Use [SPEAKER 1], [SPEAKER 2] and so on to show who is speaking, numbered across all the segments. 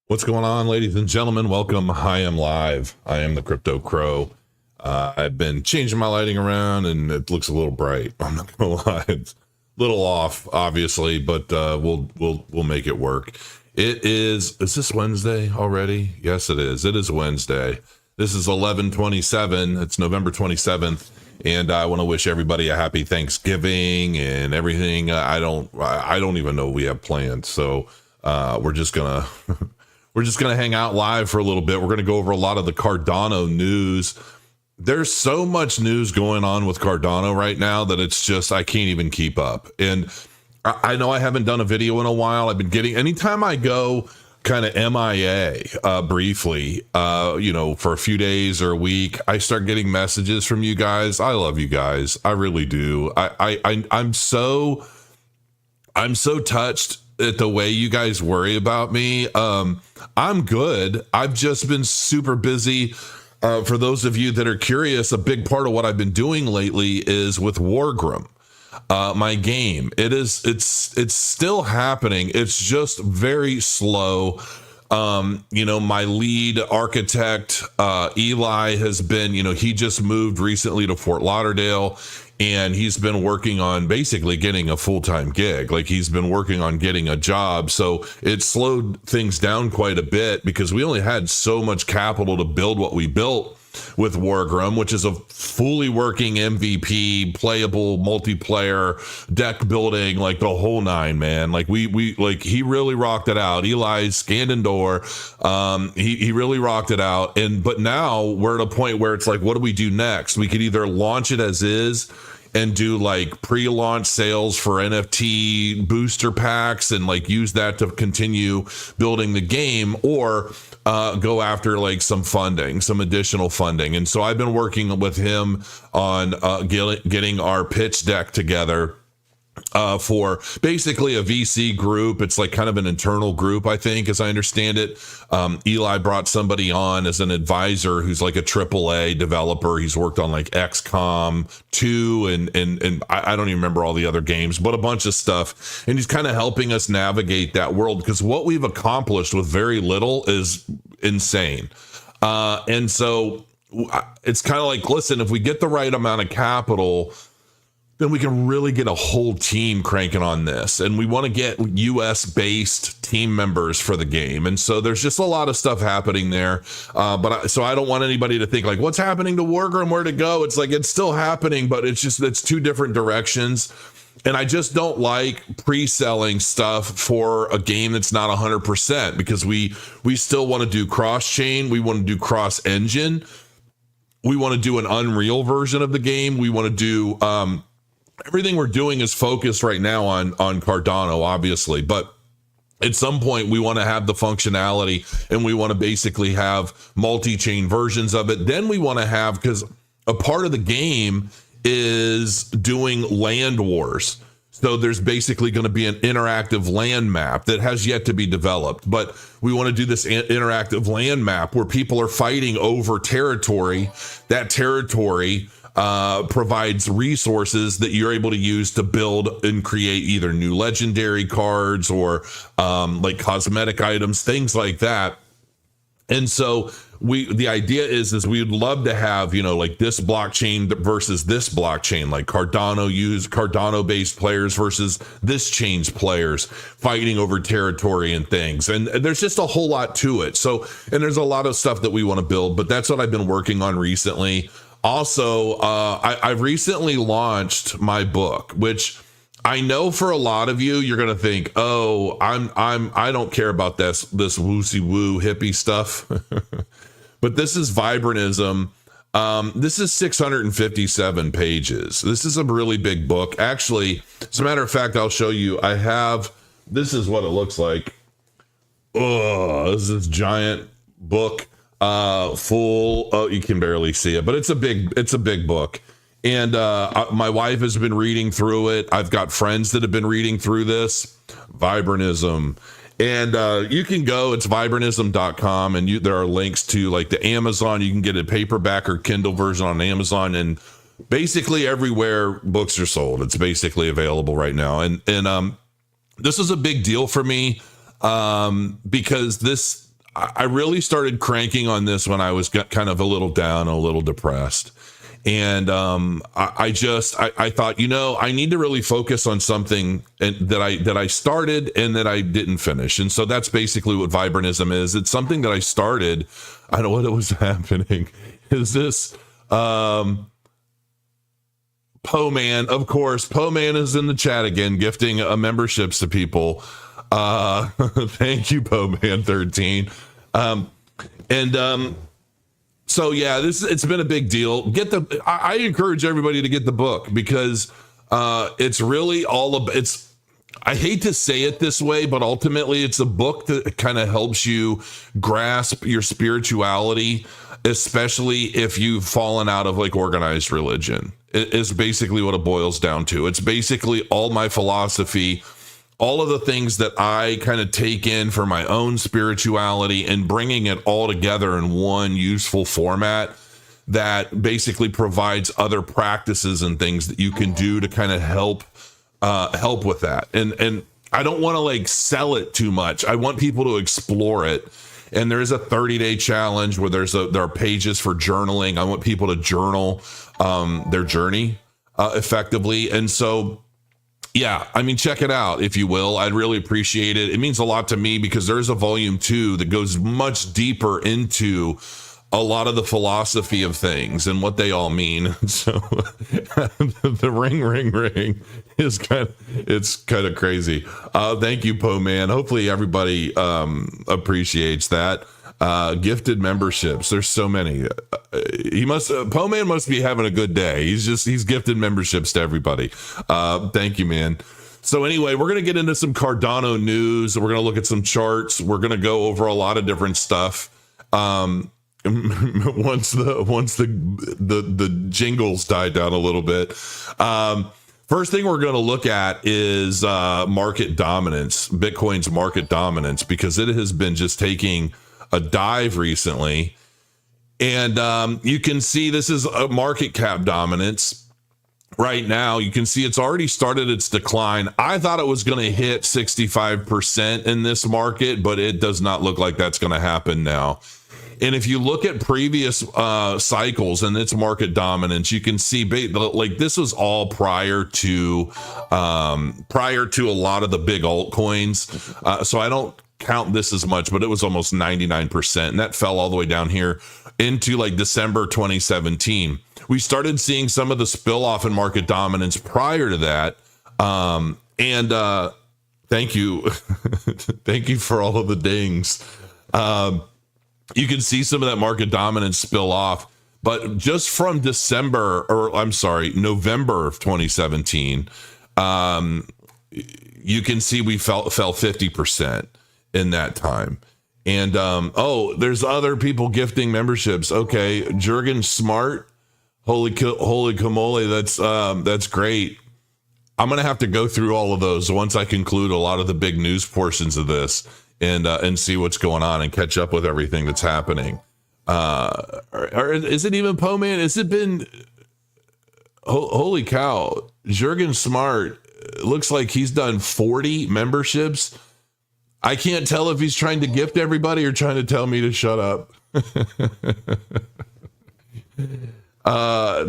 [SPEAKER 1] What's going on, ladies and gentlemen? Welcome. I am live. I am the Crypto Crow. I've been changing my lighting around and it looks a little bright. I'm not gonna lie. It's a little off, obviously, but we'll make it work. Is this Wednesday already? Yes, it is. It is Wednesday. This is 11/27. It's November 27th. And I want to wish everybody a happy Thanksgiving and everything. I don't even know what we have planned. So we're just gonna we're just gonna hang out live for a little bit. We're gonna go over a lot of the Cardano news. There's so much news going on with Cardano right now that it's just I can't even keep up. And I know I haven't done a video in a while. I've been getting anytime I go kind of MIA briefly, for a few days or a week, I start getting messages from you guys. I love you guys. I really do. I'm so touched at the way you guys worry about me. I'm good. I've just been super busy. For those of you that are curious, a big part of what I've been doing lately is with Wargrim. My game, it's still happening. It's just very slow. My lead architect, Eli, has been, he just moved recently to Fort Lauderdale, and he's been working on basically getting a full-time gig. Like, he's been working on getting a job. So it slowed things down quite a bit because we only had so much capital to build what we built with Wargrim, which is a fully working MVP, playable multiplayer, deck building, like the whole nine, man. Like he really rocked it out. Eli Scandendor, he really rocked it out. But now we're at a point where it's like, what do we do next? We could either launch it as is and do like pre-launch sales for NFT booster packs and like use that to continue building the game, or go after like some additional funding. And so I've been working with him on getting our pitch deck together for basically a VC group. It's like kind of an internal group, I think, as I understand it. Eli brought somebody on as an advisor who's like a AAA developer. He's worked on like XCOM 2 and I don't even remember all the other games, but a bunch of stuff. And he's kind of helping us navigate that world, because what we've accomplished with very little is insane. And so it's kind of like, listen, if we get the right amount of capital, then we can really get a whole team cranking on this. And we want to get US based team members for the game. And so there's just a lot of stuff happening there. So I don't want anybody to think like, what's happening to Wargrim, where to go? It's like, it's still happening, but it's two different directions. And I just don't like pre-selling stuff for a game that's not 100%, because we still want to do cross-chain. We want to do cross-engine. We want to do an Unreal version of the game. We want to do everything we're doing is focused right now on Cardano, obviously, but at some point we want to have the functionality and we want to basically have multi-chain versions of it. Then we want to have, because a part of the game is doing land wars. So there's basically going to be an interactive land map that has yet to be developed, but we want to do this interactive land map where people are fighting over territory. That territory provides resources that you're able to use to build and create either new legendary cards or like cosmetic items, things like that. And so the idea is we'd love to have, like this blockchain versus this blockchain, like Cardano based players versus this chain's players fighting over territory and things. And there's just a whole lot to it. So, and there's a lot of stuff that we want to build, but that's what I've been working on recently. Also, I've recently launched my book, which I know for a lot of you, you're going to think, oh, I don't care about this woosy woo hippie stuff. But this is Vibrantism. This is 657 pages. This is a really big book. Actually, as a matter of fact, I'll show you. This is what it looks like. Oh, this is this giant book. You can barely see it, but it's a big book. And my wife has been reading through it. I've got friends that have been reading through this Vibrantism. And you can go, it's vibrantism.com, and there are links to like the Amazon. You can get a paperback or Kindle version on Amazon, and basically everywhere books are sold. It's basically available right now. And this is a big deal for me because I really started cranking on this when I was kind of a little down, a little depressed. And I thought, I need to really focus on something that I started and that I didn't finish. And so that's basically what Vibrantism is. It's something that I started. I don't know what was happening. Is this Poe Man? Of course, Poe Man is in the chat again, gifting memberships to people. Thank you, Poe Man 13. So yeah, it's been a big deal. I encourage everybody to get the book because it's really all about, I hate to say it this way, but ultimately it's a book that kind of helps you grasp your spirituality, especially if you've fallen out of like organized religion. It is basically what it boils down to. It's basically all my philosophy, all of the things that I kind of take in for my own spirituality and bringing it all together in one useful format that basically provides other practices and things that you can do to kind of help with that. And I don't want to like sell it too much. I want people to explore it. And there is a 30-day challenge where there are pages for journaling. I want people to journal their journey effectively. And so, yeah, I mean, check it out, if you will. I'd really appreciate it. It means a lot to me because there's a volume 2 that goes much deeper into a lot of the philosophy of things and what they all mean. So the ring is it's kind of crazy. Thank you, Poe Man. Hopefully everybody appreciates that. Gifted memberships. There's so many. Poe Man must be having a good day. He's gifted memberships to everybody. Thank you, man. So anyway, we're going to get into some Cardano news. We're going to look at some charts. We're going to go over a lot of different stuff. Once the jingles die down a little bit. First thing we're going to look at is market dominance, Bitcoin's market dominance, because it has been just taking a dive recently. And you can see this is a market cap dominance. Right now, you can see it's already started its decline. I thought it was going to hit 65% in this market, but it does not look like that's going to happen now. And if you look at previous cycles and its market dominance, you can see like this was all prior to a lot of the big altcoins. So I don't count this as much, but it was almost 99%. And that fell all the way down here into like December 2017. We started seeing some of the spill off in market dominance prior to that. Thank you. Thank you for all of the dings. You can see some of that market dominance spill off, but just from November of 2017, you can see we fell 50% in that time. And, there's other people gifting memberships. Okay. Jurgen Smart. Holy camole. That's great. I'm going to have to go through all of those once I conclude a lot of the big news portions of this. And see what's going on and catch up with everything that's happening. Or is it even Poe Man? Has it been? Holy cow! Jurgen Smart looks like he's done 40 memberships. I can't tell if he's trying to gift everybody or trying to tell me to shut up.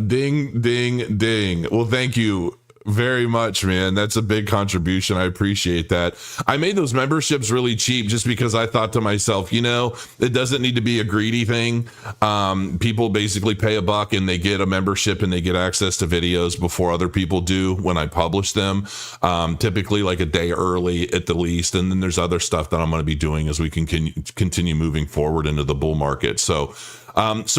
[SPEAKER 1] Ding, ding, ding. Well, thank you very much, man. That's a big contribution. I appreciate that. I made those memberships really cheap just because I thought to myself, it doesn't need to be a greedy thing. People basically pay $1 and they get a membership and they get access to videos before other people do when I publish them, typically like a day early at the least. And then there's other stuff that I'm going to be doing as we can continue moving forward into the bull market. So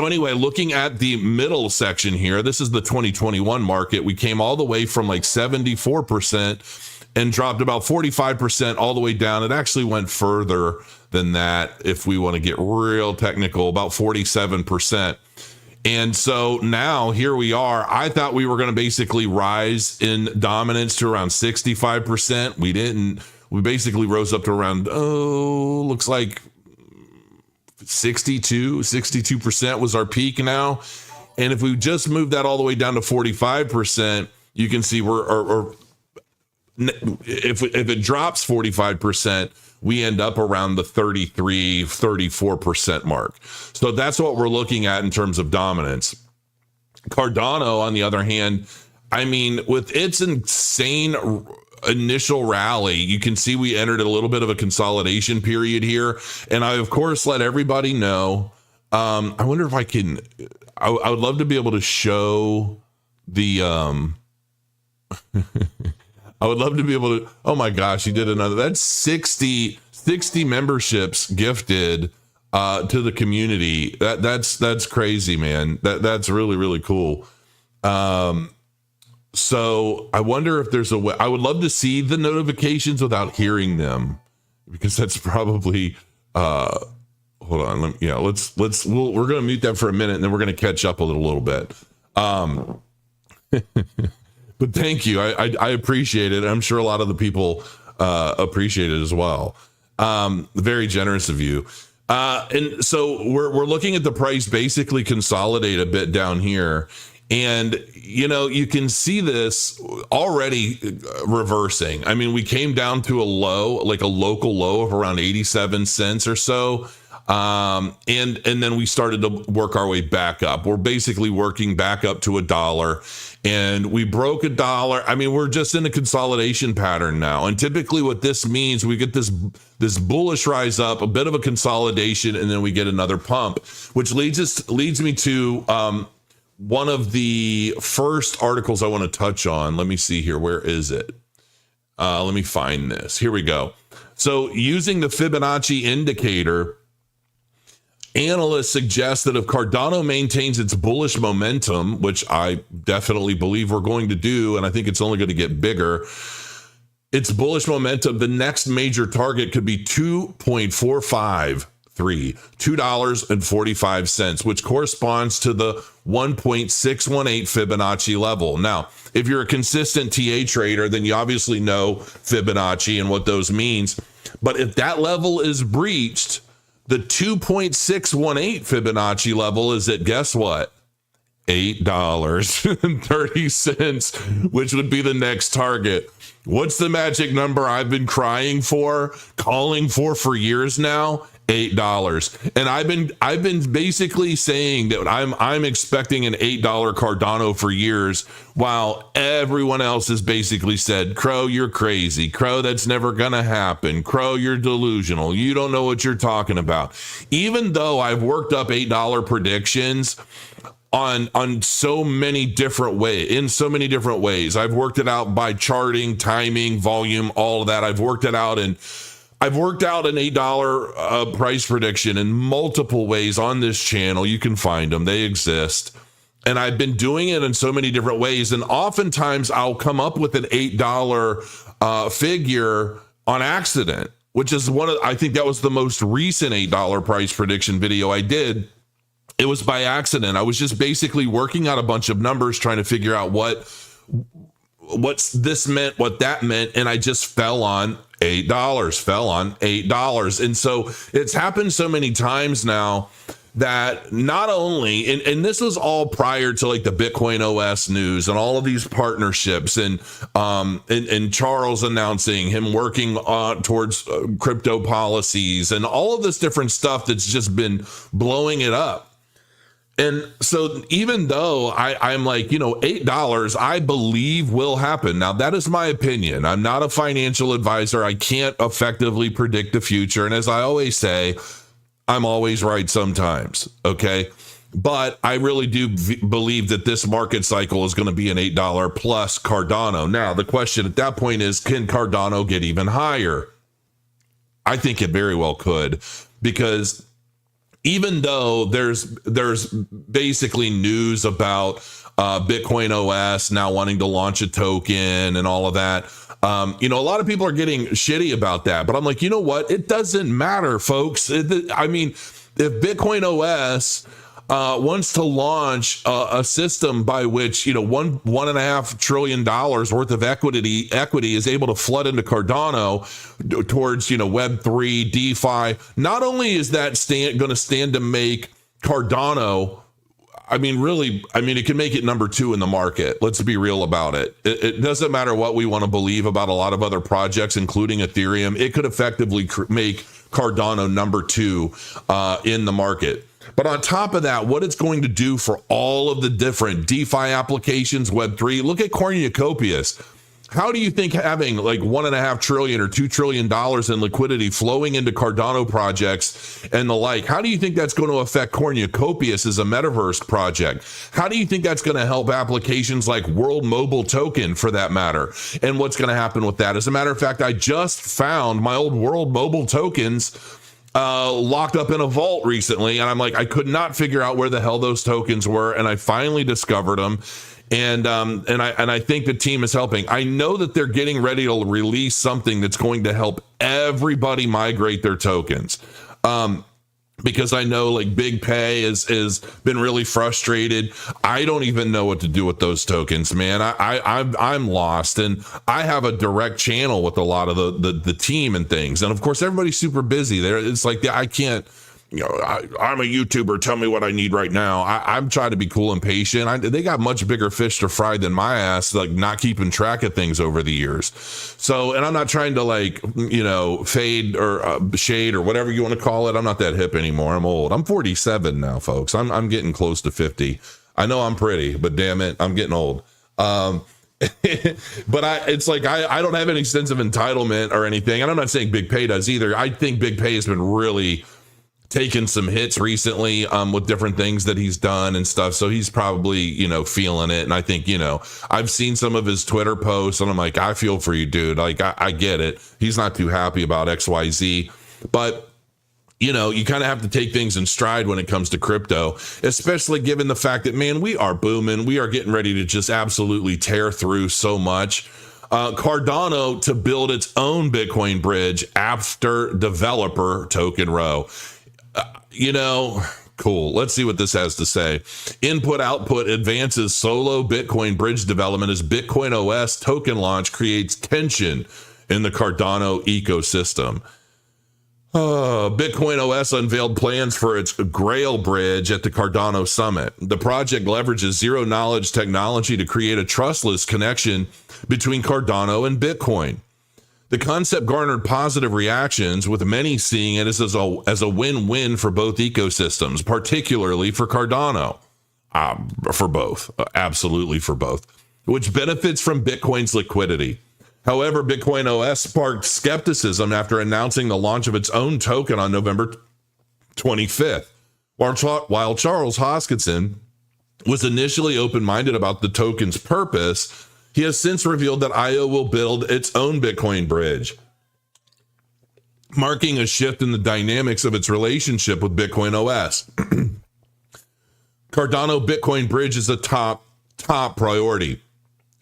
[SPEAKER 1] anyway, looking at the middle section here, this is the 2021 market. We came all the way from like 74% and dropped about 45% all the way down. It actually went further than that. If we want to get real technical, about 47%. And so now here we are. I thought we were going to basically rise in dominance to around 65%. We didn't. We basically rose up to around, looks like 62% was our peak now. And if we just move that all the way down to 45%, you can see if it drops 45%, we end up around the 34% mark. So that's what we're looking at in terms of dominance. Cardano, on the other hand, I mean, with its insane initial rally, you can see we entered a little bit of a consolidation period here. And I, of course, let everybody know. I wonder if I can, I would love to be able to show the, I would love to be able to, oh my gosh, he did another, that's 60 memberships gifted to the community. That's crazy, man. That's really, really cool. So I wonder if there's a way. I would love to see the notifications without hearing them, because that's probably hold on. We're going to mute that for a minute, and then we're going to catch up a little bit. But thank you. I appreciate it. I'm sure a lot of the people appreciate it as well. Very generous of you. And so we're looking at the price basically consolidate a bit down here. And, you know, you can see this already reversing. I mean, we came down to a low, like a local low of around 87 cents or so. And then we started to work our way back up. We're basically working back up to $1, and we broke $1. I mean, we're just in a consolidation pattern now. And typically what this means, we get this bullish rise up, a bit of a consolidation, and then we get another pump, which leads me to, one of the first articles I want to touch on. Let me see here. Where is it? Let me find this. Here we go. So using the Fibonacci indicator, analysts suggest that if Cardano maintains its bullish momentum, which I definitely believe we're going to do, and I think it's only going to get bigger, its bullish momentum, the next major target could be 2.453, $2.45, which corresponds to the 1.618 Fibonacci level. Now, if you're a consistent TA trader, then you obviously know Fibonacci and what those means. But if that level is breached, the 2.618 Fibonacci level is at, guess what? $8.30, which would be the next target. What's the magic number I've been calling for years now? $8. And I've been basically saying that I'm expecting an $8 Cardano for years, while everyone else has basically said, Crow, you're crazy. Crow, that's never gonna happen. Crow, you're delusional. You don't know what you're talking about. Even though I've worked up $8 predictions on so many different ways. I've worked it out by charting, timing, volume, all of that. I've worked out an $8 price prediction in multiple ways on this channel. You can find them. They exist. And I've been doing it in so many different ways. And oftentimes I'll come up with an $8 figure on accident, which is I think that was the most recent $8 price prediction video I did. It was by accident. I was just basically working out a bunch of numbers, trying to figure out what's this meant, what that meant. And I just fell on $8. And so it's happened so many times now that not only, and this was all prior to like the Bitcoin OS news and all of these partnerships and Charles announcing him working towards crypto policies and all of this different stuff that's just been blowing it up. And so even though I'm like, $8, I believe will happen. Now, that is my opinion. I'm not a financial advisor. I can't effectively predict the future. And as I always say, I'm always right sometimes. Okay. But I really do believe that this market cycle is going to be an $8 plus Cardano. Now, the question at that point is, can Cardano get even higher? I think it very well could, because even though there's basically news about Bitcoin OS now wanting to launch a token and all of that, a lot of people are getting shitty about that. But I'm like, you know what? It doesn't matter, folks. I mean, if Bitcoin OS wants to launch a system by which $1.5 trillion worth of equity is able to flood into Cardano towards Web3, DeFi, not only is that going to stand to make Cardano, I mean, really, I mean, it can make it number 2 in the market. Let's be real about it. It doesn't matter what we want to believe about a lot of other projects, including Ethereum. It could effectively make Cardano number 2 in the market. But on top of that, what it's going to do for all of the different DeFi applications, Web3, look at Cornucopias. How do you think having like $1.5 trillion or $2 trillion in liquidity flowing into Cardano projects and the like, how do you think that's going to affect Cornucopias as a metaverse project? How do you think that's going to help applications like World Mobile Token, for that matter? And what's going to happen with that? As a matter of fact, I just found my old World Mobile tokens locked up in a vault recently, and I'm like, I could not figure out where the hell those tokens were, and I finally discovered them. And I think the team is helping. I know that they're getting ready to release something that's going to help everybody migrate their tokens. Because I know like Big Pay is been really frustrated. I don't even know what to do with those tokens, man. I'm lost, and I have a direct channel with a lot of the team and things. And of course, everybody's super busy there. It's like I can't. You know, I'm a YouTuber. Tell me what I need right now. I'm trying to be cool and patient. They got much bigger fish to fry than my ass, like not keeping track of things over the years. So, and I'm not trying to like, you know, fade or shade or whatever you want to call it. I'm not that hip anymore. I'm old. I'm 47 now, folks. I'm getting close to 50. I know I'm pretty, but damn it, I'm getting old. But it's like I don't have any sense of entitlement or anything. And I'm not saying Big Pay does either. I think Big Pay has been really taken some hits recently with different things that he's done and stuff. So he's probably, you know, feeling it. And I think, you know, I've seen some of his Twitter posts and I'm like, I feel for you, dude. Like, I get it. He's not too happy about XYZ, but you know, you kind of have to take things in stride when it comes to crypto, especially given the fact that, man, we are booming. We are getting ready to just absolutely tear through so much. Cardano to build its own Bitcoin bridge after developer token row. You know, cool. Let's see what this has to say. Input output advances solo Bitcoin bridge development as Bitcoin OS token launch creates tension in the Cardano ecosystem. Bitcoin OS unveiled plans for its Grail bridge at the Cardano summit. The project leverages zero knowledge technology to create a trustless connection between Cardano and Bitcoin. The concept garnered positive reactions, with many seeing it as a win-win for both ecosystems, particularly for Cardano. For both, absolutely for both, which benefits from Bitcoin's liquidity. However, Bitcoin OS sparked skepticism after announcing the launch of its own token on November 25th. While Charles Hoskinson was initially open-minded about the token's purpose, he has since revealed that IO will build its own Bitcoin bridge, marking a shift in the dynamics of its relationship with Bitcoin OS. Cardano Bitcoin bridge is a top priority.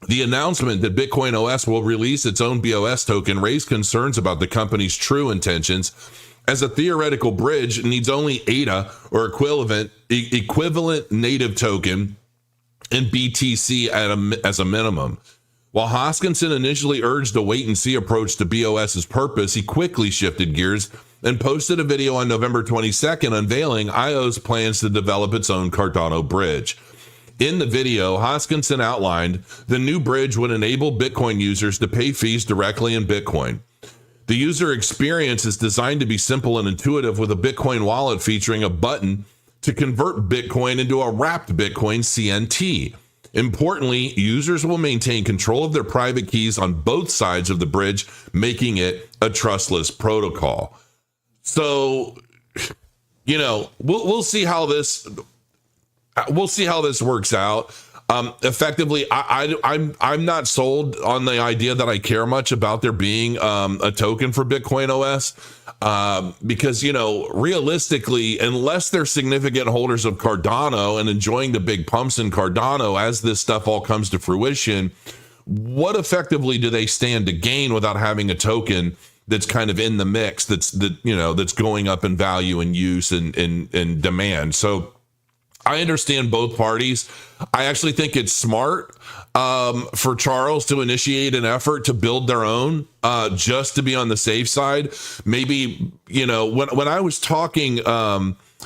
[SPEAKER 1] The announcement that Bitcoin OS will release its own BOS token raised concerns about the company's true intentions, as a theoretical bridge needs only ADA or equivalent native token and BTC as a minimum. While Hoskinson initially urged a wait-and-see approach to BOS's purpose, he quickly shifted gears and posted a video on November 22nd unveiling IO's plans to develop its own Cardano bridge. In the video, Hoskinson outlined the new bridge would enable Bitcoin users to pay fees directly in Bitcoin. The user experience is designed to be simple and intuitive, with a Bitcoin wallet featuring a button to convert Bitcoin into a wrapped Bitcoin CNT. Importantly, users will maintain control of their private keys on both sides of the bridge, making it a trustless protocol. So, you know, we'll see how this works out. Effectively, I'm not sold on the idea that I care much about there being a token for Bitcoin OS, because, you know, realistically, unless they're significant holders of Cardano and enjoying the big pumps in Cardano as this stuff all comes to fruition, what effectively do they stand to gain without having a token that's kind of in the mix, that's going up in value and use and demand? So I understand both parties. I actually think it's smart for Charles to initiate an effort to build their own, just to be on the safe side. Maybe, you know, when I was talking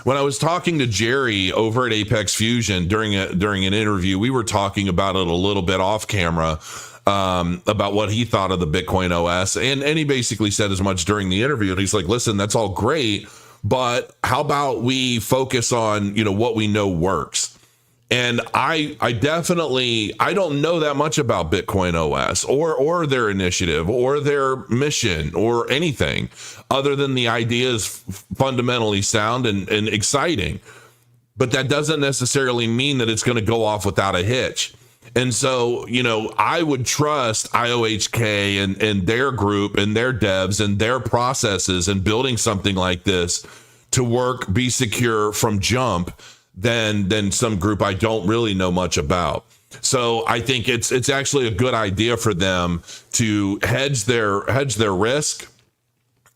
[SPEAKER 1] when I was talking to Jerry over at Apex Fusion during an interview, we were talking about it a little bit off camera, about what he thought of the Bitcoin OS. And he basically said as much during the interview. And he's like, listen, that's all great, but how about we focus on, what we know works? And I don't know that much about Bitcoin OS or their initiative or their mission or anything other than the idea is fundamentally sound and exciting. But that doesn't necessarily mean that it's going to go off without a hitch. And so, I would trust IOHK and their group and their devs and their processes and building something like this to work, be secure from jump than some group I don't really know much about. So I think it's actually a good idea for them to hedge their risk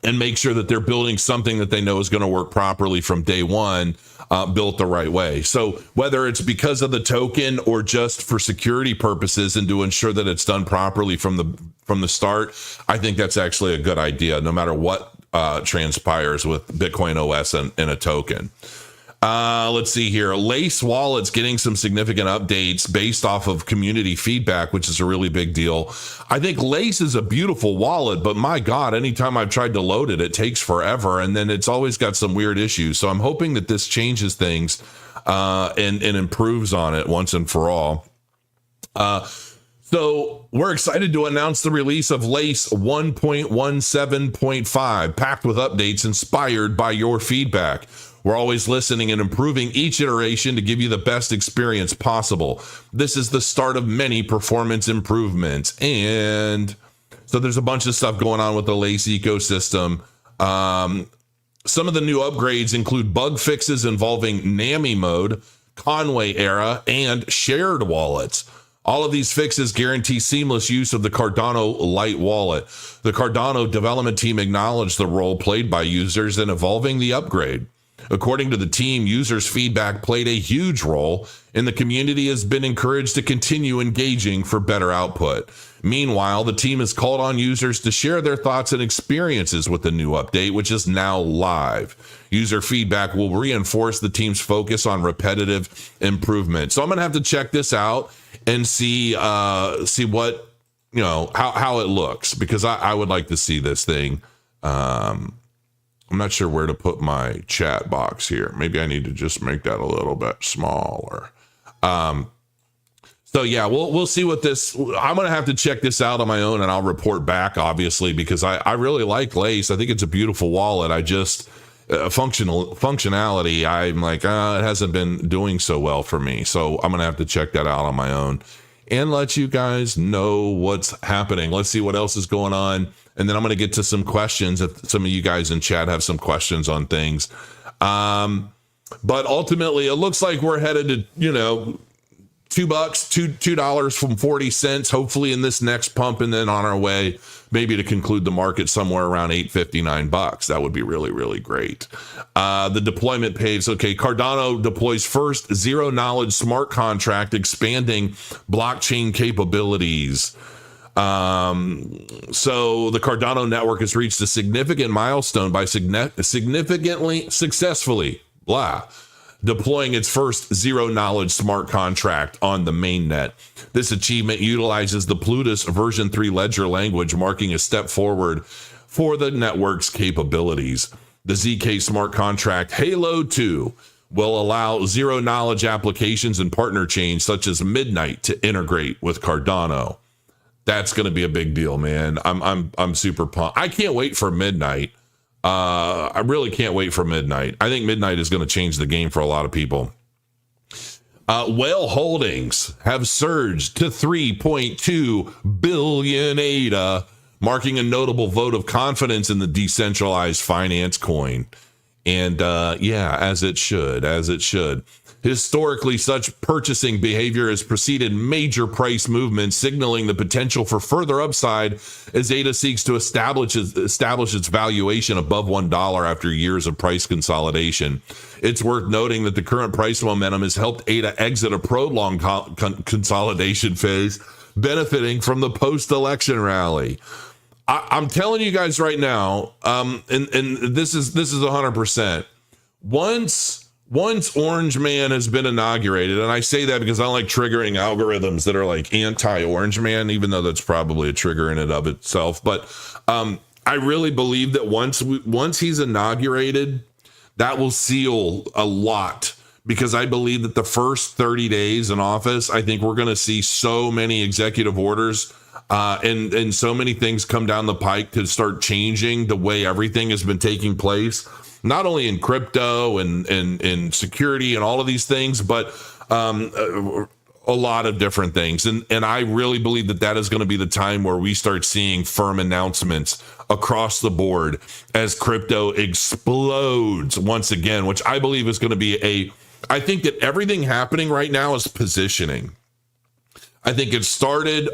[SPEAKER 1] and make sure that they're building something that they know is going to work properly from day one, built the right way. So whether it's because of the token or just for security purposes and to ensure that it's done properly from the start, I think that's actually a good idea, no matter what transpires with Bitcoin OS and a token. Let's see here. Lace Wallet's getting some significant updates based off of community feedback, which is a really big deal. I think Lace is a beautiful wallet, but my God, anytime I've tried to load it, it takes forever. And then it's always got some weird issues. So I'm hoping that this changes things and improves on it once and for all. So we're excited to announce the release of Lace 1.17.5, packed with updates inspired by your feedback. We're always listening and improving each iteration to give you the best experience possible. This is the start of many performance improvements. And so there's a bunch of stuff going on with the Lace ecosystem. Some of the new upgrades include bug fixes involving NAMI mode, Conway era, and shared wallets. All of these fixes guarantee seamless use of the Cardano Lite wallet. The Cardano development team acknowledged the role played by users in evolving the upgrade. According to the team, users' feedback played a huge role, and the community has been encouraged to continue engaging for better output. Meanwhile, the team has called on users to share their thoughts and experiences with the new update, which is now live. User feedback will reinforce the team's focus on repetitive improvement. So I'm going to have to check this out and see what, how it looks, because I would like to see this thing. I'm not sure where to put my chat box here. Maybe I need to just make that a little bit smaller. So yeah, we'll see what this, I'm going to have to check this out on my own and I'll report back, obviously, because I really like Lace. I think it's a beautiful wallet. I just, functionality, I'm like, it hasn't been doing so well for me. So I'm going to have to check that out on my own and let you guys know what's happening. Let's see what else is going on. And then I'm going to get to some questions if some of you guys in chat have some questions on things. But ultimately, it looks like we're headed to, $2, $2 from 40 cents, hopefully in this next pump, and then on our way maybe to conclude the market somewhere around $8.59. That would be really, really great. The deployment page. Okay, Cardano deploys first zero knowledge smart contract, expanding blockchain capabilities. So the Cardano network has reached a significant milestone by successfully deploying its first zero knowledge smart contract on the mainnet. This achievement utilizes the Plutus version 3 ledger language, marking a step forward for the network's capabilities. The ZK smart contract Halo 2 will allow zero knowledge applications and partner chains such as Midnight to integrate with Cardano. That's going to be a big deal, man. I'm super pumped. I can't wait for Midnight. I really can't wait for Midnight. I think Midnight is going to change the game for a lot of people. Whale holdings have surged to 3.2 billion ADA, marking a notable vote of confidence in the decentralized finance coin. And as it should. Historically, such purchasing behavior has preceded major price movements, signaling the potential for further upside as ADA seeks to establish its valuation above $1 after years of price consolidation. It's worth noting that the current price momentum has helped ADA exit a prolonged consolidation phase, benefiting from the post-election rally. I'm telling you guys right now, and this is 100%. once Orange Man has been inaugurated, and I say that because I don't like triggering algorithms that are like anti-Orange Man, even though that's probably a trigger in and of itself. But I really believe that once he's inaugurated, that will seal a lot, because I believe that the first 30 days in office, I think we're going to see so many executive orders and so many things come down the pike to start changing the way everything has been taking place, not only in crypto and security and all of these things, but a lot of different things. And I really believe that is going to be the time where we start seeing firm announcements across the board as crypto explodes once again, which I believe is going to be I think that everything happening right now is positioning. I think it started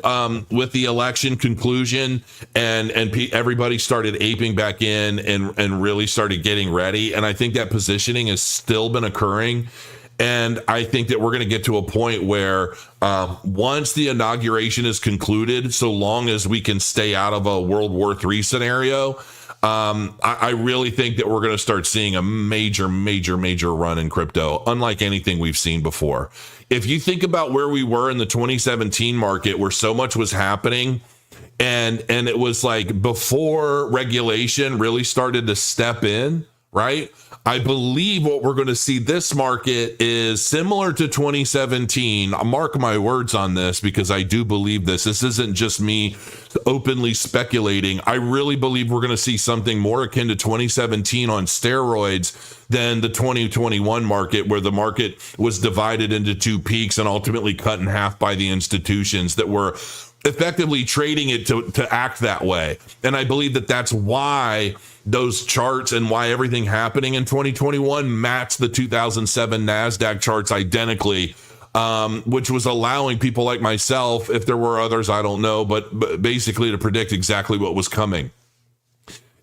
[SPEAKER 1] with the election conclusion, and everybody started aping back in and really started getting ready. And I think that positioning has still been occurring. And I think that we're going to get to a point where once the inauguration is concluded, so long as we can stay out of a World War III scenario, I really think that we're going to start seeing a major run in crypto, unlike anything we've seen before. If you think about where we were in the 2017 market, where so much was happening, and it was like before regulation really started to step in, right? I believe what we're going to see this market is similar to 2017. I'll mark my words on this, because I do believe this. This isn't just me openly speculating. I really believe we're going to see something more akin to 2017 on steroids than the 2021 market, where the market was divided into two peaks and ultimately cut in half by the institutions that were effectively trading it to act that way. And I believe that's why those charts and why everything happening in 2021 matched the 2007 NASDAQ charts identically, which was allowing people like myself, if there were others, I don't know, but basically to predict exactly what was coming.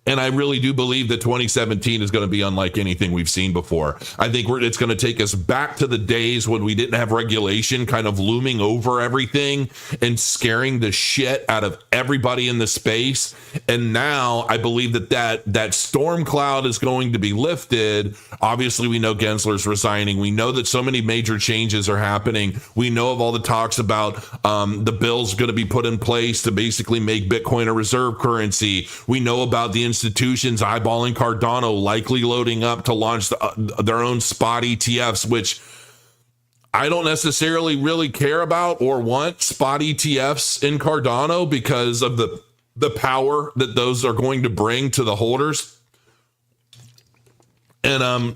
[SPEAKER 1] And I really do believe that 2017 is going to be unlike anything we've seen before. I think it's going to take us back to the days when we didn't have regulation kind of looming over everything and scaring the shit out of everybody in the space. And now I believe that storm cloud is going to be lifted. Obviously, we know Gensler's resigning. We know that so many major changes are happening. We know of all the talks about the bills going to be put in place to basically make Bitcoin a reserve currency. We know about the institutions eyeballing Cardano, likely loading up to launch their own spot ETFs, which I don't necessarily really care about or want spot ETFs in Cardano because of the power that those are going to bring to the holders. And I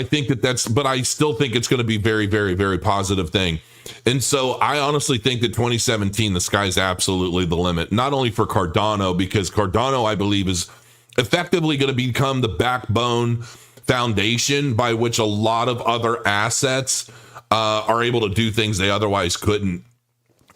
[SPEAKER 1] think that's, but I still think it's going to be very, very, very positive thing. And so I honestly think that 2017, the sky's absolutely the limit, not only for Cardano, because Cardano, I believe, is effectively going to become the backbone foundation by which a lot of other assets are able to do things they otherwise couldn't.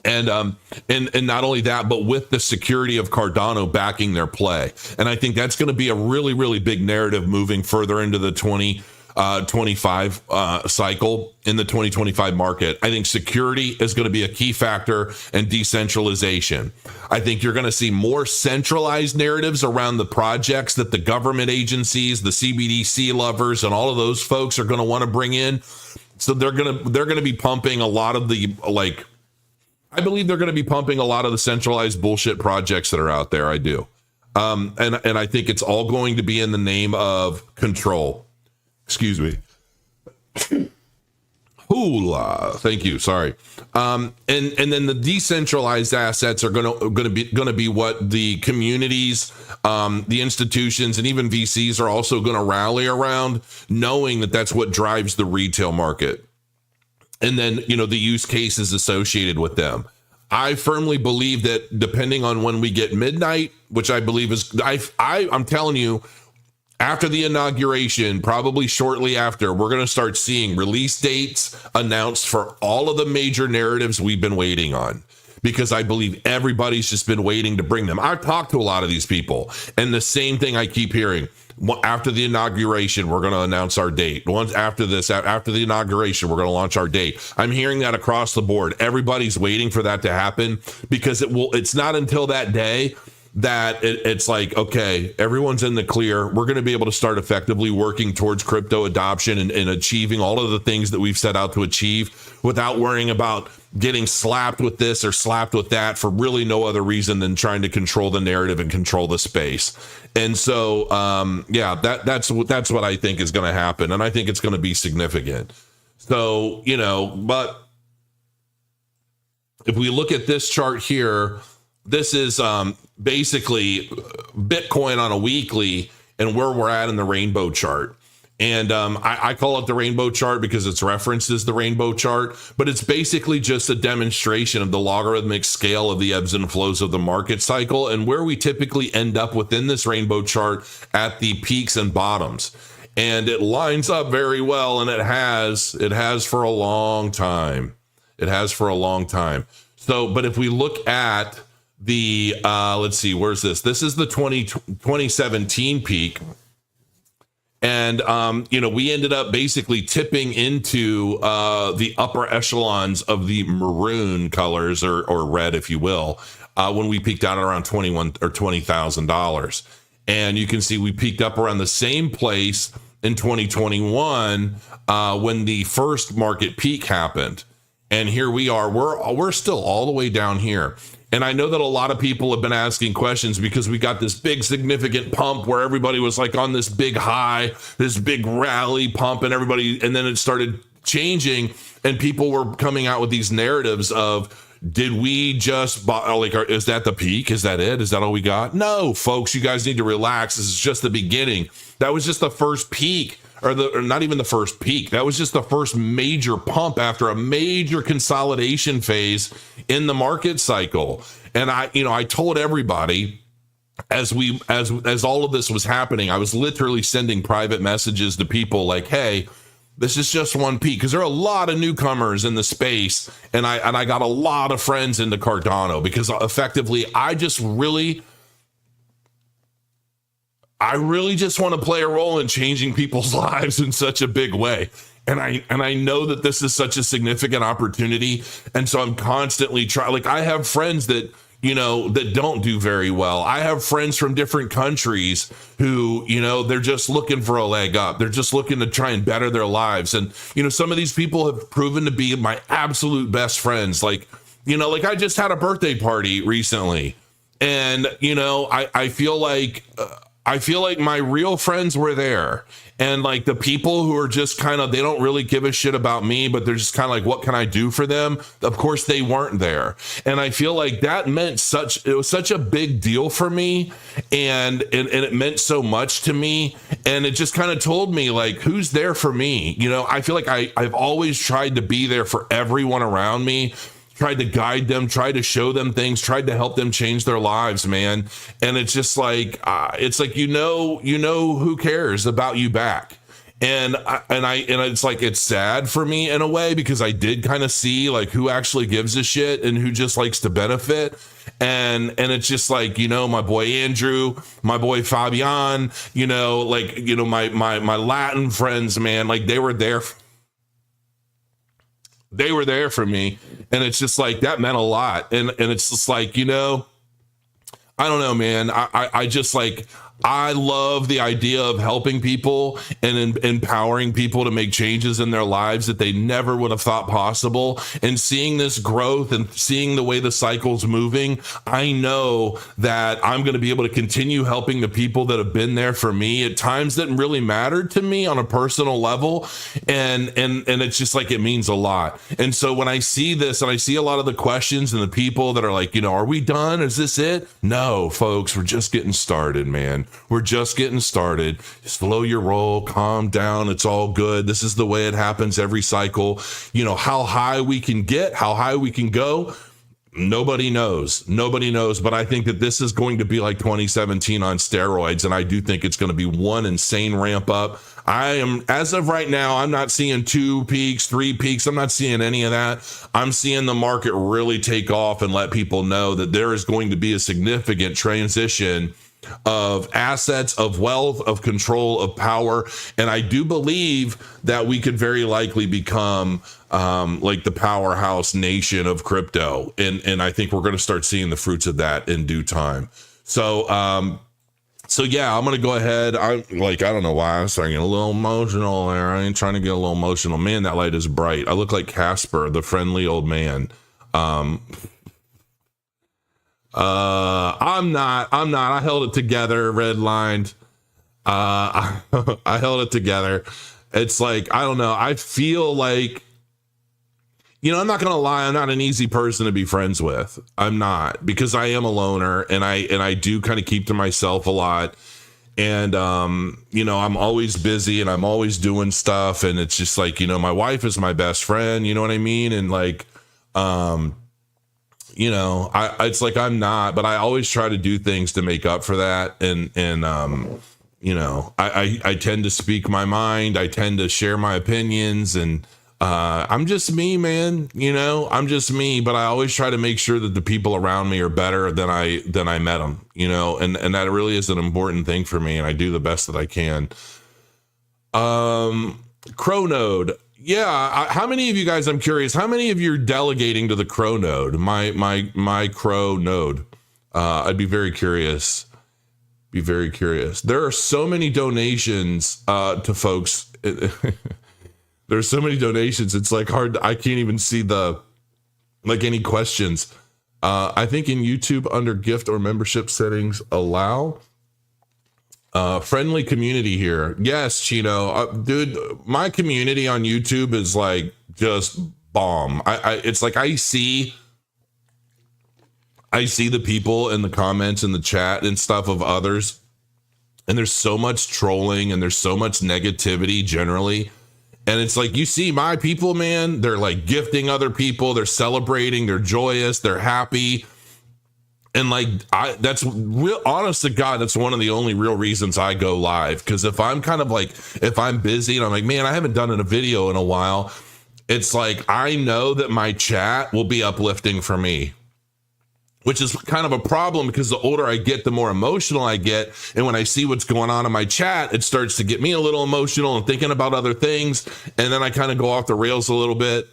[SPEAKER 1] And not only that, but with the security of Cardano backing their play. And I think that's going to be a really, really big narrative moving further into the 2025 cycle in the 2025 market. I think security is going to be a key factor, and decentralization. I think you're going to see more centralized narratives around the projects that the government agencies, the CBDC lovers, and all of those folks are going to want to bring in. So they're going to be pumping a lot of the, I believe they're going to be pumping a lot of the centralized bullshit projects that are out there. I do. And I think it's all going to be in the name of control. Excuse me. Hula. Thank you. Sorry. And then the decentralized assets are going to be what the communities, the institutions, and even VCs are also going to rally around, knowing that that's what drives the retail market. And then, the use cases associated with them. I firmly believe that depending on when we get midnight, which I believe is, I'm telling you, after the inauguration, probably shortly after, we're going to start seeing release dates announced for all of the major narratives we've been waiting on, because I believe everybody's just been waiting to bring them. I've talked to a lot of these people, and the same thing I keep hearing. After the inauguration, we're going to announce our date. Once after the inauguration, we're going to launch our date. I'm hearing that across the board. Everybody's waiting for that to happen, because it's not until that day that it's like, okay, everyone's in the clear. We're going to be able to start effectively working towards crypto adoption and achieving all of the things that we've set out to achieve without worrying about getting slapped with this or slapped with that for really no other reason than trying to control the narrative and control the space. And so, that's what I think is going to happen. And I think it's going to be significant. So, but if we look at this chart here, this is basically Bitcoin on a weekly and where we're at in the rainbow chart. And I call it the rainbow chart because it's referenced as the rainbow chart, but it's basically just a demonstration of the logarithmic scale of the ebbs and flows of the market cycle and where we typically end up within this rainbow chart at the peaks and bottoms. And it lines up very well, and it has for a long time. It has for a long time. So, but if we look at the, let's see, where's this? This is the 2017 peak. And, we ended up basically tipping into the upper echelons of the maroon colors or red, if you will, when we peaked out at around $21,000 or $20,000. And you can see we peaked up around the same place in 2021 when the first market peak happened. And here we are. We're still all the way down here. And I know that a lot of people have been asking questions because we got this big significant pump where everybody was like on this big high, this big rally pump, and then it started changing and people were coming out with these narratives of, did we just buy, like, is that the peak? Is that it? Is that all we got? No, folks, you guys need to relax. This is just the beginning. That was just the first peak. Or not even the first peak. That was just the first major pump after a major consolidation phase in the market cycle. And I told everybody as all of this was happening, I was literally sending private messages to people like, hey, this is just one peak, because there are a lot of newcomers in the space, and I got a lot of friends into Cardano because effectively I really just want to play a role in changing people's lives in such a big way. And I know that this is such a significant opportunity. And so I'm constantly trying, like, I have friends that, that don't do very well. I have friends from different countries who, they're just looking for a leg up. They're just looking to try and better their lives. And, some of these people have proven to be my absolute best friends. Like I just had a birthday party recently, and, I feel like my real friends were there, and like the people who are just kind of, they don't really give a shit about me, but they're just kind of like, what can I do for them? Of course they weren't there. And I feel like that it was such a big deal for me. And it meant so much to me. And it just kind of told me, like, who's there for me? I feel like I've always tried to be there for everyone around me. Tried to guide them, tried to show them things, tried to help them change their lives, man. And it's just like, who cares about you back? And it's like, it's sad for me in a way, because I did kind of see like who actually gives a shit and who just likes to benefit. And it's just like, my boy Andrew, my boy Fabian, my Latin friends, man, like they were there. They were there for me, and it's just like that meant a lot. And it's just like, I don't know, man. I just like, I love the idea of helping people and empowering people to make changes in their lives that they never would have thought possible. And seeing this growth and seeing the way the cycle's moving, I know that I'm going to be able to continue helping the people that have been there for me at times that really mattered to me on a personal level. And it's just like, it means a lot. And so when I see this and I see a lot of the questions and the people that are like, are we done? Is this it? No, folks, we're just getting started, man. We're just getting started. Slow your roll, calm down. It's all good. This is the way it happens every cycle. How high we can get, how high we can go, nobody knows. But I think that this is going to be like 2017 on steroids. And I do think it's going to be one insane ramp up. As of right now, I'm not seeing 2 peaks, 3 peaks. I'm not seeing any of that. I'm seeing the market really take off and let people know that there is going to be a significant transition of assets, of wealth, of control, of power. And I do believe that we could very likely become like the powerhouse nation of crypto. And I think we're going to start seeing the fruits of that in due time. So yeah, I'm gonna go ahead. I don't know why I'm starting to get a little emotional there. I ain't trying to get a little emotional. Man, that light is bright. I look like Casper, the friendly old man. I'm not. I held it together, redlined. I held it together. It's like, I don't know. I feel like, I'm not going to lie. I'm not an easy person to be friends with. I'm not, because I am a loner, and I do kind of keep to myself a lot. And, I'm always busy and I'm always doing stuff. And it's just like, my wife is my best friend. You know what I mean? And like, it's like, I'm not, but I always try to do things to make up for that. I tend to speak my mind. I tend to share my opinions, and I'm just me, man. I'm just me, but I always try to make sure that the people around me are better than I met them, and that really is an important thing for me. And I do the best that I can. Crow node. Yeah. How many of you guys, I'm curious, how many of you are delegating to the Crow node, my Crow node? I'd be very curious. There are so many donations, to folks. There's so many donations. It's like hard. I can't even see any questions. I think in YouTube, under gift or membership settings, allow friendly community here. Yes, Chino, dude, my community on YouTube is like just bomb. It's like, I see the people in the comments in the chat and stuff of others, and there's so much trolling and there's so much negativity generally. And it's like, you see my people, man, they're like gifting other people. They're celebrating. They're joyous. They're happy. And like, that's real, honest to God, that's one of the only real reasons I go live. Because if I'm if I'm busy and I'm like, man, I haven't done a video in a while, it's like, I know that my chat will be uplifting for me, which is kind of a problem, because the older I get, the more emotional I get. And when I see what's going on in my chat, it starts to get me a little emotional and thinking about other things. And then I kind of go off the rails a little bit.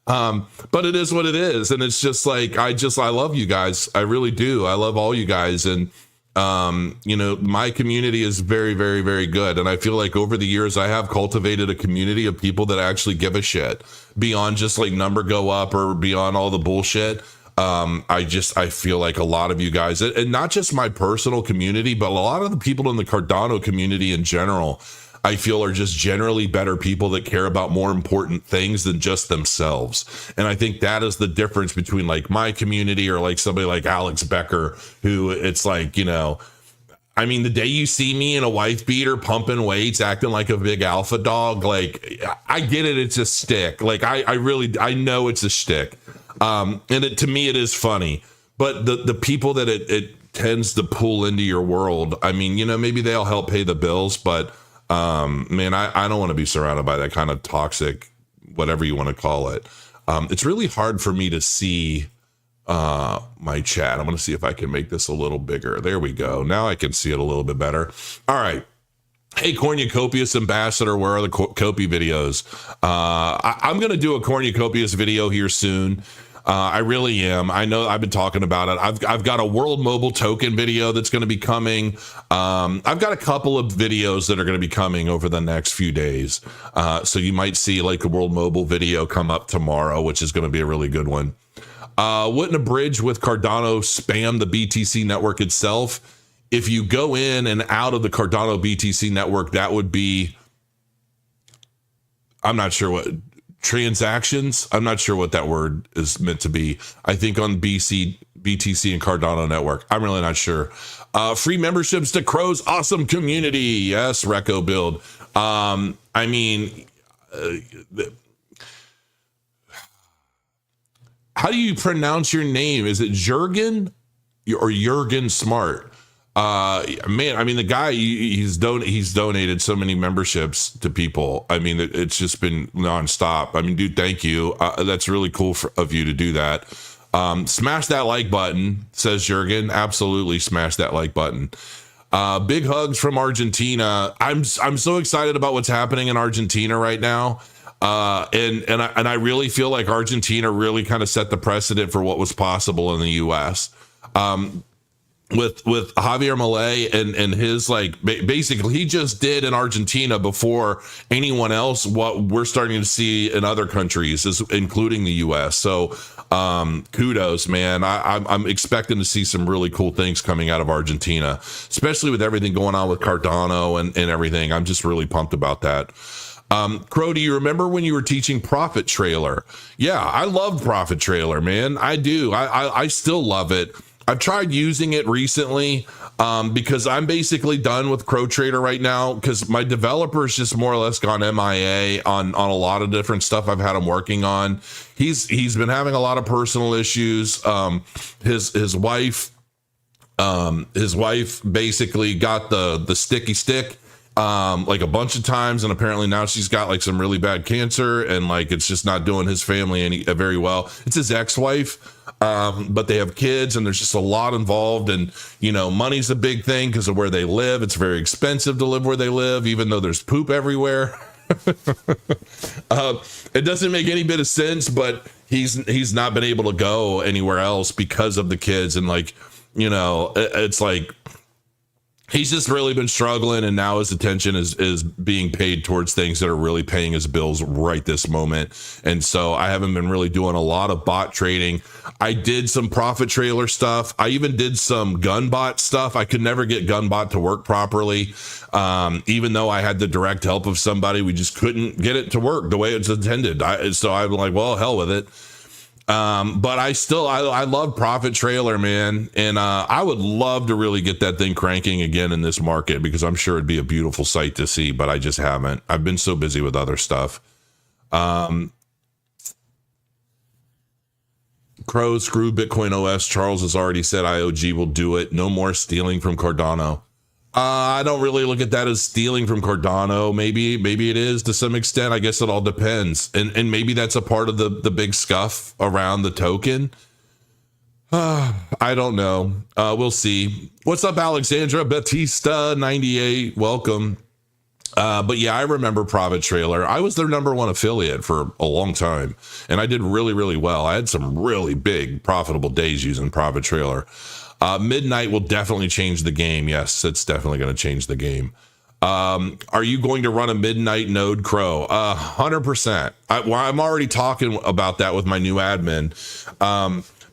[SPEAKER 1] But it is what it is. And it's just like, I love you guys. I really do. I love all you guys. And, my community is very, very, very good. And I feel like over the years, I have cultivated a community of people that actually give a shit beyond just like number go up or beyond all the bullshit. I feel like a lot of you guys, and not just my personal community, but a lot of the people in the Cardano community in general, I feel are just generally better people that care about more important things than just themselves. And I think that is the difference between like my community or like somebody like Alex Becker, who it's like, I mean, the day you see me in a wife beater, pumping weights, acting like a big alpha dog, like, I get it. It's a stick. Like, I know it's a shtick. And to me, it is funny, but the people that it tends to pull into your world, I mean, maybe they'll help pay the bills, but man, I don't want to be surrounded by that kind of toxic, whatever you want to call it. It's really hard for me to see my chat. I'm going to see if I can make this a little bigger. There we go. Now I can see it a little bit better. All right. Hey, Cornucopius Ambassador, where are the Copy videos? I'm going to do a Cornucopius video here soon. I really am. I know I've been talking about it. I've got a World Mobile Token video that's going to be coming. I've got a couple of videos that are going to be coming over the next few days. So you might see like a World Mobile video come up tomorrow, which is going to be a really good one. Wouldn't a bridge with Cardano spam the BTC network itself? If you go in and out of the Cardano BTC network, that would be, I'm not sure what, transactions. I'm not sure what that word is meant to be. I think on BTC and Cardano network. I'm really not sure. Free memberships to Crow's awesome community. Yes, Reco build. I mean, how do you pronounce your name? Is it Jurgen or Jurgen Smart? Man, I mean, the guy, he's donated so many memberships to people. I mean, it's just been nonstop. I mean, dude, thank you. That's really cool of you to do that. Smash that like button, says Jurgen. Absolutely smash that like button. Big hugs from Argentina. I'm so excited about what's happening in Argentina right now. And I really feel like Argentina really kind of set the precedent for what was possible in the US. with Javier Milei and his like basically he just did in Argentina before anyone else what we're starting to see in other countries, including the US. So kudos, man. I'm expecting to see some really cool things coming out of Argentina, especially with everything going on with Cardano and everything. I'm just really pumped about that. Crow, do you remember when you were teaching Profit Trailer? Yeah, I love Profit Trailer, man. I do. I still love it. I've tried using it recently because I'm basically done with Crow Trader right now because my developer's just more or less gone MIA on a lot of different stuff I've had him working on. He's been having a lot of personal issues. His wife basically got the sticky stick like a bunch of times, and apparently now she's got like some really bad cancer, and like it's just not doing his family very well. It's his ex-wife, but they have kids, and there's just a lot involved, and you know, money's a big thing because of where they live. It's very expensive to live where they live, even though there's poop everywhere. It doesn't make any bit of sense, but he's not been able to go anywhere else because of the kids, and like, you know, it's like he's just really been struggling, and now his attention is being paid towards things that are really paying his bills right this moment. And so I haven't been really doing a lot of bot trading. I did some Profit Trailer stuff. I even did some Gunbot stuff. I could never get Gunbot to work properly. Even though I had the direct help of somebody, we just couldn't get it to work the way it's intended. So I'm like, well, hell with it. But I love Profit Trailer, man. And, I would love to really get that thing cranking again in this market because I'm sure it'd be a beautiful sight to see, but I just haven't. I've been so busy with other stuff. Crow, screw Bitcoin OS. Charles has already said IOG will do it. No more stealing from Cardano. I don't really look at that as stealing from Cardano. Maybe it is to some extent. I guess it all depends. And maybe that's a part of the big scuff around the token. I don't know. We'll see. What's up, Alexandra Batista 98? Welcome. But yeah, I remember Profit Trailer. I was their #1 affiliate for a long time, and I did really, really well. I had some really big profitable days using Profit Trailer. Midnight will definitely change the game. Yes, it's definitely going to change the game. Are you going to run a midnight node, Crow? 100%. I'm already talking about that with my new admin.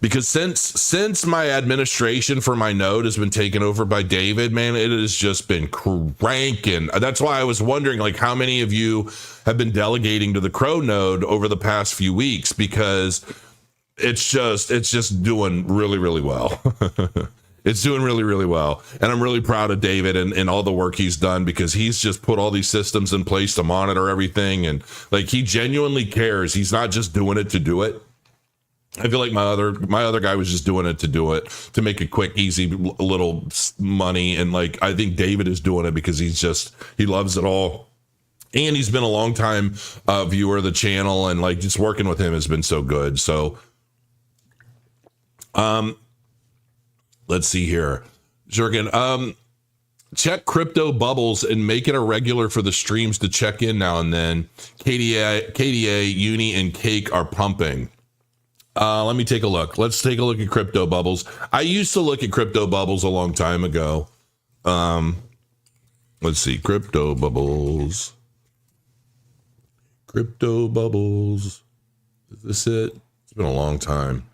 [SPEAKER 1] Because since my administration for my node has been taken over by David, man, it has just been cranking. That's why I was wondering, like, how many of you have been delegating to the Crow node over the past few weeks, because it's just doing really, really well. It's doing really, really well. And I'm really proud of David and all the work he's done, because he's just put all these systems in place to monitor everything. And like, he genuinely cares. He's not just doing it to do it. I feel like my other guy was just doing it to do it, to make a quick, easy little money. And like, I think David is doing it because he loves it all. And he's been a long time viewer of the channel, and like, just working with him has been so good. So, let's see here. Jurgen, check Crypto Bubbles and make it a regular for the streams to check in now and then. KDA, Uni, and Cake are pumping. Let me take a look. Let's take a look at Crypto Bubbles. I used to look at Crypto Bubbles a long time ago. Let's see. Crypto Bubbles. Crypto Bubbles. Is this it? It's been a long time.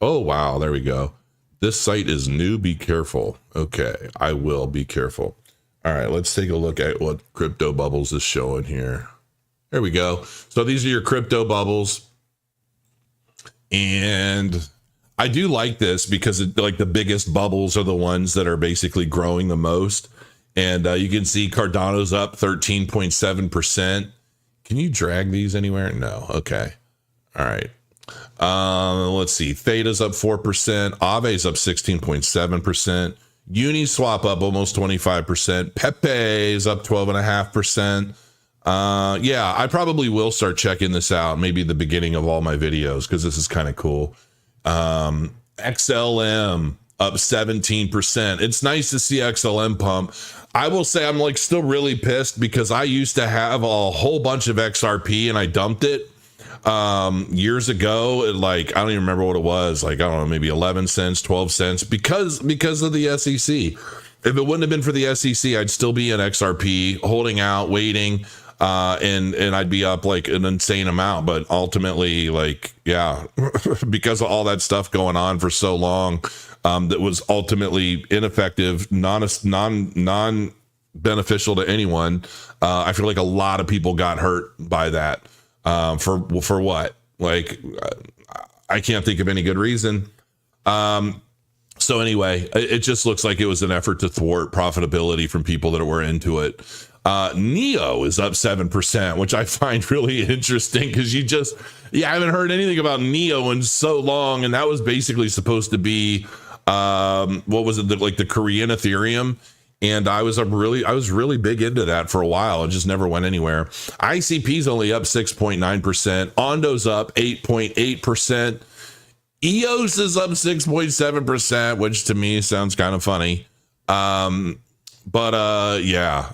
[SPEAKER 1] Oh, wow. There we go. This site is new. Be careful. Okay. I will be careful. All right. Let's take a look at what Crypto Bubbles is showing here. There we go. So these are your Crypto Bubbles. And I do like this because like the biggest bubbles are the ones that are basically growing the most. And you can see Cardano's up 13.7%. Can you drag these anywhere? No. Okay. All right. Let's see. Theta's up 4%. Aave's up 16.7%. Uniswap up almost 25%. Pepe's up 12.5%. Yeah, I probably will start checking this out, maybe at the beginning of all my videos, because this is kind of cool. XLM up 17%. It's nice to see XLM pump. I will say I'm like still really pissed because I used to have a whole bunch of XRP and I dumped it. Years ago, like, I don't even remember what it was, like, I don't know, maybe 11 cents, 12 cents, because of the SEC. If it wouldn't have been for the SEC, I'd still be in XRP, holding out, waiting, and I'd be up like an insane amount. But ultimately, like, yeah, because of all that stuff going on for so long, that was ultimately ineffective, non beneficial to anyone. I feel like a lot of people got hurt by that. For what? Like, I can't think of any good reason. So anyway, it just looks like it was an effort to thwart profitability from people that were into it. Neo is up 7%, which I find really interesting because I haven't heard anything about Neo in so long. And that was basically supposed to be, what was it? Like the Korean Ethereum. And I was really big into that for a while. It just never went anywhere. ICP's only up 6.9%. Ondo's up 8.8%. EOS is up 6.7%, which to me sounds kind of funny. Yeah.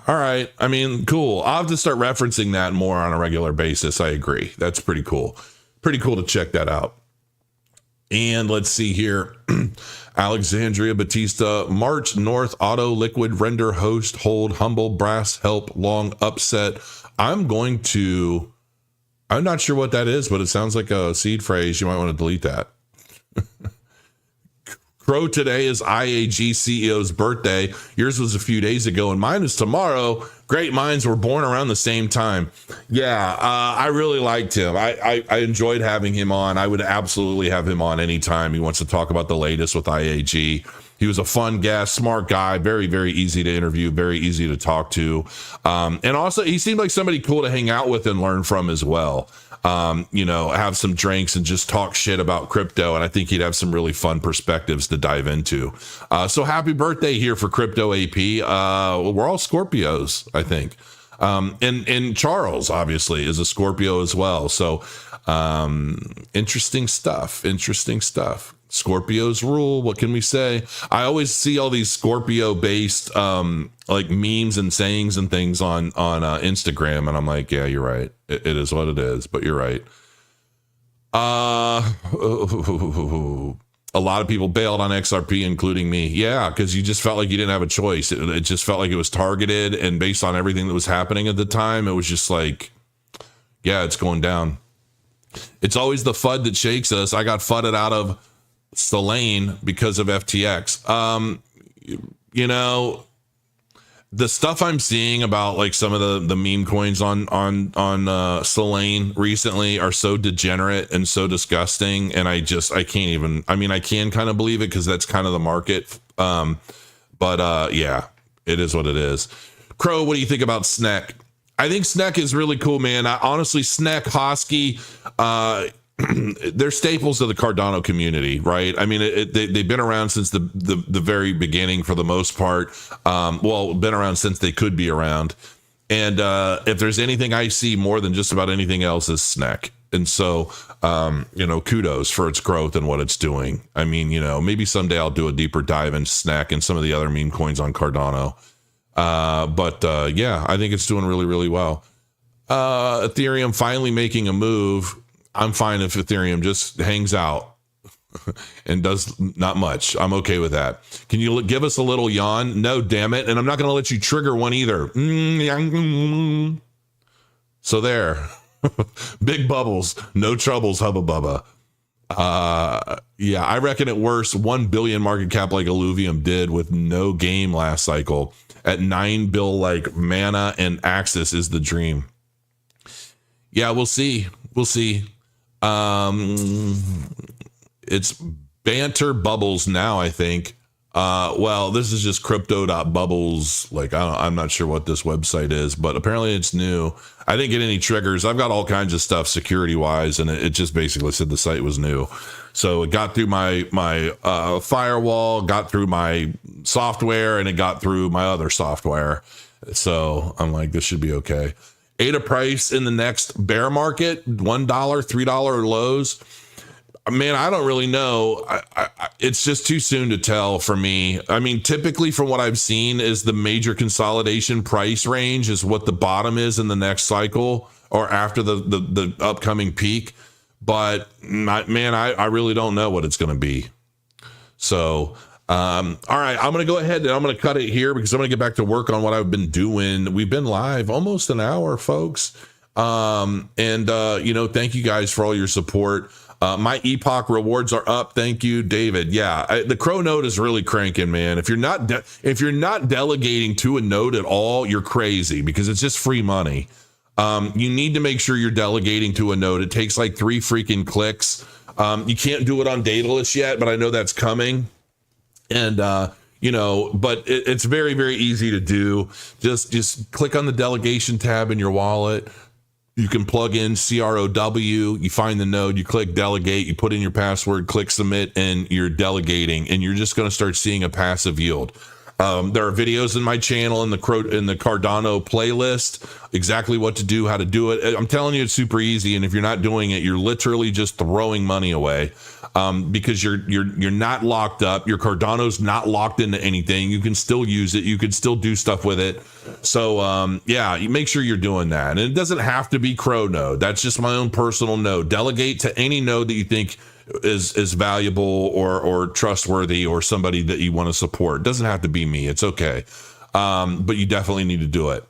[SPEAKER 1] All right. I mean, cool. I'll have to start referencing that more on a regular basis. I agree. That's pretty cool. Pretty cool to check that out. And let's see here. Alexandria Batista, March North Auto Liquid Render Host Hold Humble Brass Help Long Upset. I'm not sure what that is, but it sounds like a seed phrase. You might want to delete that. Crow, today is IAG CEO's birthday. Yours was a few days ago and mine is tomorrow. Great minds were born around the same time. Yeah, I really liked him. I enjoyed having him on. I would absolutely have him on anytime he wants to talk about the latest with IAG. He was a fun guest, smart guy, very, very easy to interview, very easy to talk to. And also, he seemed like somebody cool to hang out with and learn from as well. Have some drinks and just talk shit about crypto. And I think he'd have some really fun perspectives to dive into. So happy birthday here for Crypto AP. We're all Scorpios, I think. And Charles obviously is a Scorpio as well. So, interesting stuff. Scorpios rule. What can we say? I always see all these Scorpio based, like memes and sayings and things on Instagram. And I'm like, yeah, you're right. It is what it is, but you're right. A lot of people bailed on XRP, including me. Yeah. Cause you just felt like you didn't have a choice. It just felt like it was targeted, and based on everything that was happening at the time, it was just like, yeah, it's going down. It's always the FUD that shakes us. I got fudded out of Selene because of FTX. The stuff I'm seeing about like some of the meme coins on Selene recently are so degenerate and so disgusting, and I can't even. I mean, I can kind of believe it because that's kind of the market. Yeah, it is what it is. Crow, what do you think about Snek? I think Snek is really cool, man. Honestly, Snek, Hosky, they're staples of the Cardano community, right? I mean, they've been around since the very beginning for the most part. Been around since they could be around. And if there's anything I see more than just about anything else is Snek. And so, kudos for its growth and what it's doing. I mean, maybe someday I'll do a deeper dive in Snek and some of the other meme coins on Cardano. Yeah, I think it's doing really, really well. Ethereum finally making a move. I'm fine if Ethereum just hangs out and does not much. I'm okay with that. Can you give us a little yawn? No, damn it. And I'm not going to let you trigger one either. So there. Big bubbles. No troubles, Hubba Bubba. Yeah, I reckon at worst 1 billion market cap like Illuvium did with no game last cycle. At 9 bill like Mana and Axis is the dream. Yeah, we'll see. It's banter bubbles now, I think. This is just crypto.bubbles. Like, I'm not sure what this website is, but apparently it's new. I didn't get any triggers. I've got all kinds of stuff security wise, and it just basically said the site was new. So it got through my firewall, got through my software, and it got through my other software. So I'm like, this should be okay. ADA price in the next bear market, $1, $3 lows. Man, I don't really know. It's just too soon to tell for me. I mean, typically from what I've seen is the major consolidation price range is what the bottom is in the next cycle, or after the upcoming peak. But I really don't know what it's going to be. So, all right, I'm going to go ahead and I'm going to cut it here because I'm going to get back to work on what I've been doing. We've been live almost an hour, folks. Thank you guys for all your support. My Epoch rewards are up. Thank you, David. Yeah, the Crow node is really cranking, man. If you're not delegating to a node at all, you're crazy because it's just free money. You need to make sure you're delegating to a node. It takes like 3 freaking clicks. You can't do it on Daedalus yet, but I know that's coming. And, but it's very, very easy to do. Just click on the delegation tab in your wallet. You can plug in CROW, you find the node, you click delegate, you put in your password, click submit, and you're delegating, and you're just going to start seeing a passive yield. There are videos in my channel in the Cardano playlist, exactly what to do, how to do it. I'm telling you, it's super easy. And if you're not doing it, you're literally just throwing money away, because you're not locked up. Your Cardano's not locked into anything. You can still use it. You can still do stuff with it. So, you make sure you're doing that. And it doesn't have to be Crow node. That's just my own personal node. Delegate to any node that you think is valuable or trustworthy or somebody that you want to support. It doesn't have to be me. It's okay. But you definitely need to do it.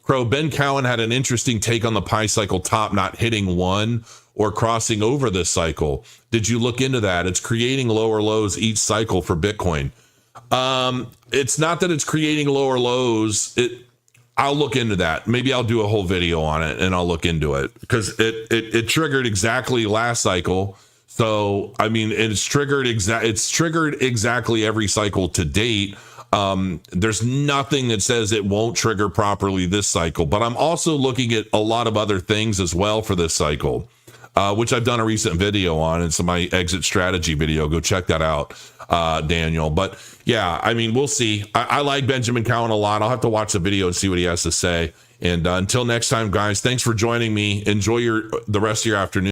[SPEAKER 1] Crow, Ben Cowan had an interesting take on the Pi cycle top not hitting 1 or crossing over this cycle. Did you look into that? It's creating lower lows each cycle for Bitcoin. It's not that it's creating lower lows. I'll look into that. Maybe I'll do a whole video on it and I'll look into it because it triggered exactly last cycle. So, I mean, it's triggered exactly every cycle to date. There's nothing that says it won't trigger properly this cycle, but I'm also looking at a lot of other things as well for this cycle, which I've done a recent video on. It's my exit strategy video. Go check that out, Daniel. But yeah, I mean, we'll see. I like Benjamin Cowan a lot. I'll have to watch the video and see what he has to say. And until next time, guys, thanks for joining me. Enjoy the rest of your afternoon.